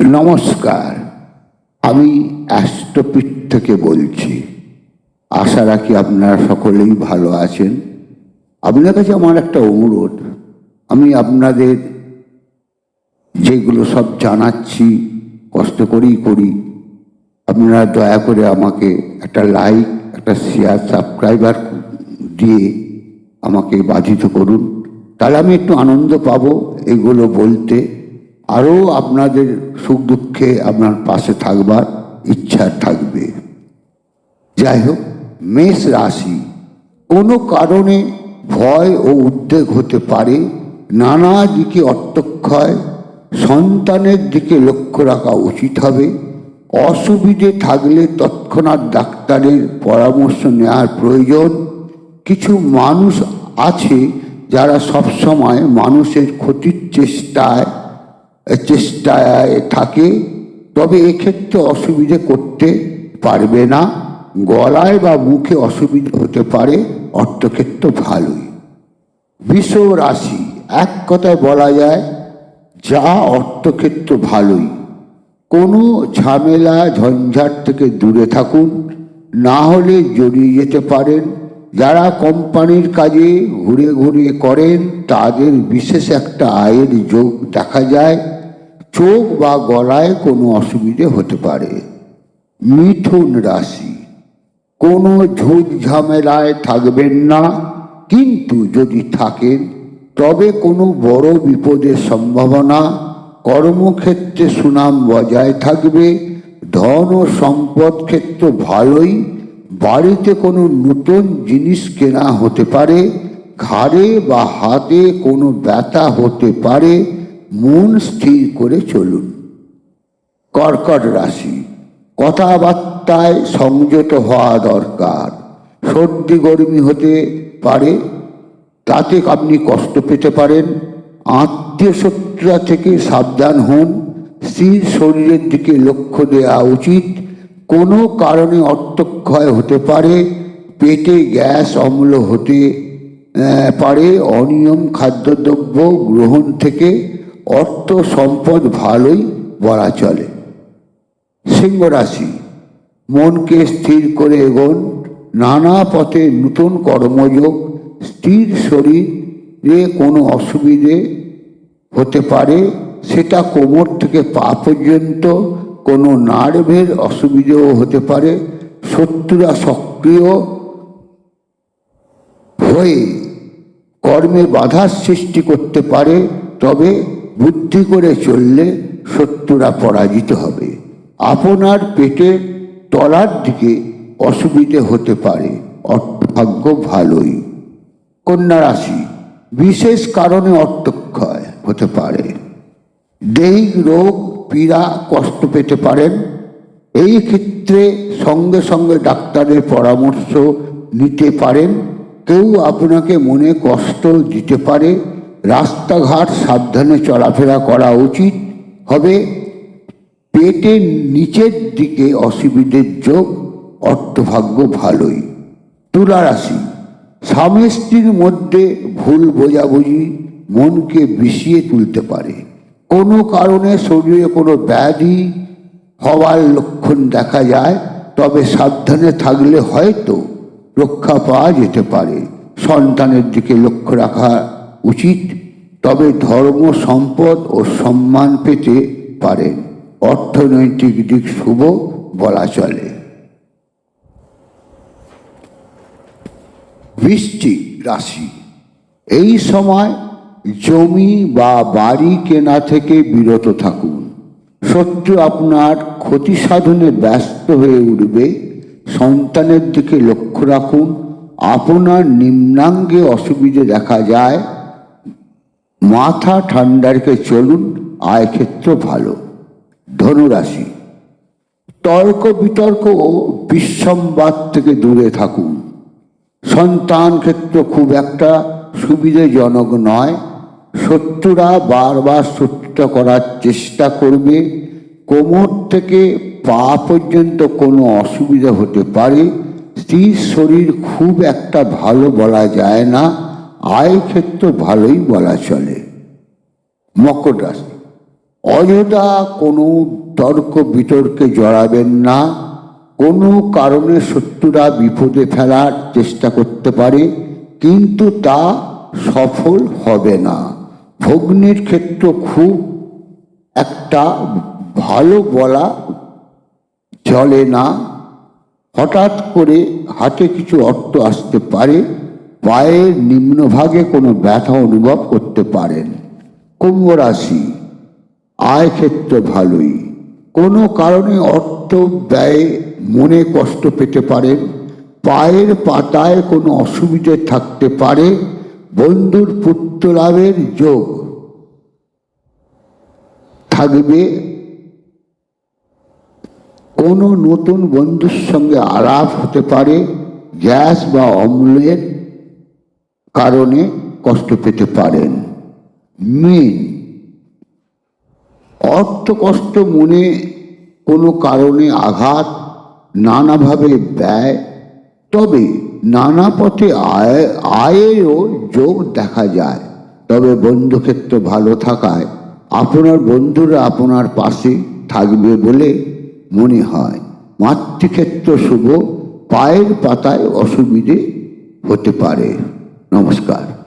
নমস্কার, আমি অ্যাস্ট্রোপিট থেকে বলছি। আশা রাখি আপনারা সকলেই ভালো আছেন। আপনার কাছে আমার একটা অনুরোধ, আমি আপনাদের যেগুলো সব জানাচ্ছি কষ্ট করেই করি, আপনারা দয়া করে আমাকে একটা লাইক, একটা শেয়ার, সাবস্ক্রাইবার দিয়ে আমাকে বাধিত করুন। তাহলে আমি একটু আনন্দ পাবো এগুলো বলতে, আরও আপনাদের সুখ দুঃখে আপনার পাশে থাকবার ইচ্ছা থাকবে। যাই হোক, মেষ রাশি, কোনো কারণে ভয় ও উদ্বেগ হতে পারে, নানা দিকে অর্থক্ষয়, সন্তানের দিকে লক্ষ্য রাখা উচিত হবে। অসুবিধে থাকলে তৎক্ষণাৎ ডাক্তারের পরামর্শ নেওয়ার প্রয়োজন। কিছু মানুষ আছে যারা সবসময় মানুষের ক্ষতির চেষ্টায় থাকে, তবে এক্ষেত্রে অসুবিধে করতে পারবে না। গলায় বা মুখে অসুবিধা হতে পারে, অর্থক্ষেত্র ভালোই। বৃষ রাশি, এক কথায় বলা যায় যা অর্থক্ষেত্র ভালোই। কোনো ঝামেলা ঝঞ্ঝাট থেকে দূরে থাকুন, না হলে জড়িয়ে যেতে পারেন। যারা কোম্পানির কাজে ঘুরে ঘুরে করেন তাদের বিশেষ একটা আয়ের যোগ দেখা যায়। চোখ বা গলায় কোনো অসুবিধে হতে পারে। মিথুন রাশি, কোনো ঝুট ঝামেলায় থাকবেন না, কিন্তু যদি থাকেন তবে কোনো বড় বিপদের সম্ভাবনা। কর্মক্ষেত্রে সুনাম বজায় থাকবে। ধন ও সম্পদ ক্ষেত্র ভালোই। বাড়িতে কোনো নতুন জিনিস কেনা হতে পারে। ঘাড়ে বা হাতে কোনো ব্যথা হতে পারে। মন স্থির করে চলুন। কর্কট রাশি, কথাবার্তায় সংযত হওয়া দরকার। সর্দি গরমি হতে পারে, তাতে আপনি কষ্ট পেতে পারেন। আত্মীয় শত্রুতা থেকে সাবধান হন। স্ত্রীর শরীরের দিকে লক্ষ্য দেওয়া উচিত। কোনো কারণে অর্থক্ষয় হতে পারে। পেটে গ্যাস অম্ল হতে পারে। অনিয়ম খাদ্যদ্রব্য গ্রহণ থেকে অর্থ সম্পদ ভালোই বলা চলে। সিংহ রাশি, মনকে স্থির করে এগোন। নানা পথে নতুন কর্মযোগ। স্থির শরীরে কোনো অসুবিধে হতে পারে, সেটা কোমর থেকে পা পর্যন্ত। কোনো নার্ভের অসুবিধেও হতে পারে। শত্রুরা সক্রিয় হয়ে কর্মে বাধার সৃষ্টি করতে পারে, তবে বুদ্ধি করে চললে শত্রুরা পরাজিত হবে। আপনার পেটের তলার দিকে অসুবিধে হতে পারে, অর্থভাগ্য ভালোই। কন্যা রাশি, বিশেষ কারণে অর্থক্ষয় হতে পারে। দৈহিক রোগ পীড়া কষ্ট পেতে পারেন। এই ক্ষেত্রে সঙ্গে সঙ্গে ডাক্তারের পরামর্শ নিতে পারেন। কেউ আপনাকে মনে কষ্ট দিতে পারে। রাস্তাঘাট সাবধানে চলাফেরা করা উচিত হবে। পেটের নিচের দিকে অসুবিধের যোগ, অর্থভাগ্য ভালোই। তুলা রাশি, স্বামী স্ত্রীর মধ্যে ভুল বোঝাবুঝি মনকে বিষিয়ে তুলতে পারে। কোনো কারণে শরীরে কোনো ব্যাধি হওয়ার লক্ষণ দেখা যায়, তবে সাবধানে থাকলে হয়তো রক্ষা পাওয়া যেতে পারে। সন্তানের দিকে লক্ষ্য রাখা উচিত, তবে ধর্ম সম্পদ ও সম্মান পেতে পারেন। অর্থনৈতিক দিক শুভ বলা চলে। বৃশ্চিক রাশি, এই সময় জমি বা বাড়ি কেনা থেকে বিরত থাকুন। শত্রু আপনার ক্ষতি সাধনে ব্যস্ত হয়ে উঠবে। সন্তানের দিকে লক্ষ্য রাখুন। আপনার নিম্নাঙ্গে অসুবিধে দেখা যায়। মাথা ঠান্ডা রেখে চলুন, আয়ক্ষেত্র ভালো। ধনুরাশি, তর্ক বিতর্ক ও বিসম্বাদ থেকে দূরে থাকুন। সন্তান ক্ষেত্র খুব একটা সুবিধাজনক নয়। শত্রুরা বারবার শত্রুতা করার চেষ্টা করবে। কোমর থেকে পা পর্যন্ত কোনো অসুবিধা হতে পারে। স্ত্রীর শরীর খুব একটা ভালো বলা যায় না। আয় ক্ষেত্র ভালোই বলা চলে। মকর রাশি, অযথা কোনো তর্ক বিতর্কে জড়াবেন না। কোনো কারণে শত্রুরা বিপদে ফেলার চেষ্টা করতে পারে, কিন্তু তা সফল হবে না। ভগ্নির ক্ষেত্র খুব একটা ভালো বলা চলে না। হঠাৎ করে হাতে কিছু অর্থ আসতে পারে, পায়ের নিম্নভাগে কোনো ব্যথা অনুভব করতে পারেন। কুম্ভ রাশি, আয় ক্ষেত্র ভালোই। কোনো কারণে অর্থ ব্যয়ে মনে কষ্ট পেতে পারেন। পায়ের পাতায় কোনো অসুবিধে থাকতে পারে। বন্ধুর পুত্র লাভের যোগ থাকবে। কোনো নতুন বন্ধুর সঙ্গে আলাপ হতে পারে। গ্যাস বা অম্লের কারণে কষ্ট পেতে পারেন। মীন, অর্থ কষ্ট, মনে কোনো কারণে আঘাত, নানাভাবে ব্যয়, তবে নানা পথে আয়েরও যোগ দেখা যায়। তবে বন্ধুক্ষেত্র ভালো থাকায় আপনার বন্ধুরা আপনার পাশে থাকবে বলে মনে হয়। মাতৃক্ষেত্র শুভ, পায়ের পাতায় অসুবিধে হতে পারে। নমস্কার।